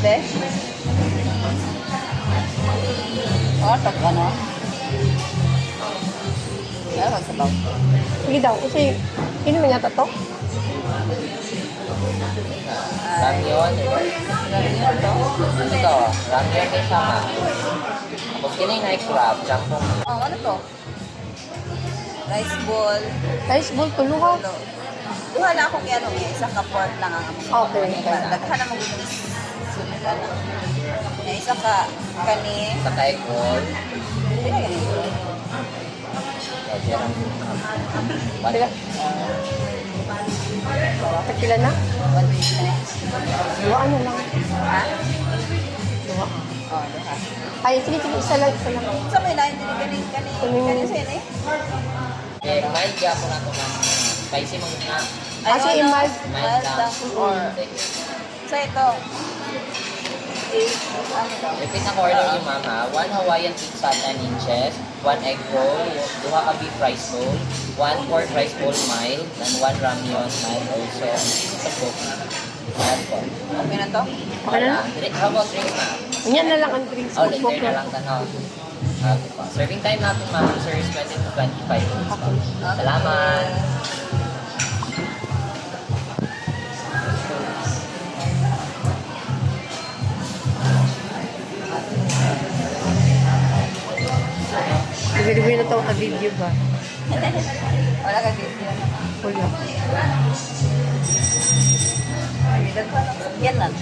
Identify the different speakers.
Speaker 1: Pwede? Tag ano? Kaya magsabaw.
Speaker 2: Sige daw, kasi inumin yata to.
Speaker 3: Ramyun.
Speaker 1: Ganyan to.
Speaker 3: Ito, ramyun may sama. Tapos kinay crab, jampong.
Speaker 1: Oh, ano to? Rice ball.
Speaker 2: Rice bowl, tulo ha.
Speaker 1: Tulo. Duha na akong ano, isa ka pork lang ang among.
Speaker 2: Okay.
Speaker 1: Daghan na mong sunod ano. Yung isa ka kani.
Speaker 3: Sa egg roll.
Speaker 1: Pila ganito.
Speaker 2: Sila. Pagkila na?
Speaker 1: 129.
Speaker 2: Dua ano lang.
Speaker 1: Ha?
Speaker 2: Dua.
Speaker 1: Oh, duha.
Speaker 2: Ay, sige, sige, isa lang, isa lang.
Speaker 1: Sa may lain din kani sa ini.
Speaker 3: Eh, mild ka po na ito na. Spicy mo na.
Speaker 2: Kasi i-mild.
Speaker 3: Mild lang.
Speaker 1: Or sa ito. Ano to?
Speaker 3: Repeat na order ni Mama. 1 Hawaiian pizza 10 inches, 1 egg roll, 2 ka beef rice bowl, 1 pork rice bowl mild, and 1 ramyun mild also. Ito po. Ayan po.
Speaker 1: Okay na to?
Speaker 2: Okay na?
Speaker 3: How about drinks na?
Speaker 2: Yan na lang ang drinks.
Speaker 3: Oh, later na lang tanong. Okay po. Serving time natin, Ma'am, sir, is 20 to 25 minutes po. Salamat!
Speaker 2: Libre-libre na to na video ba?
Speaker 1: Wala ka video.
Speaker 2: Wala.
Speaker 1: Yan lang.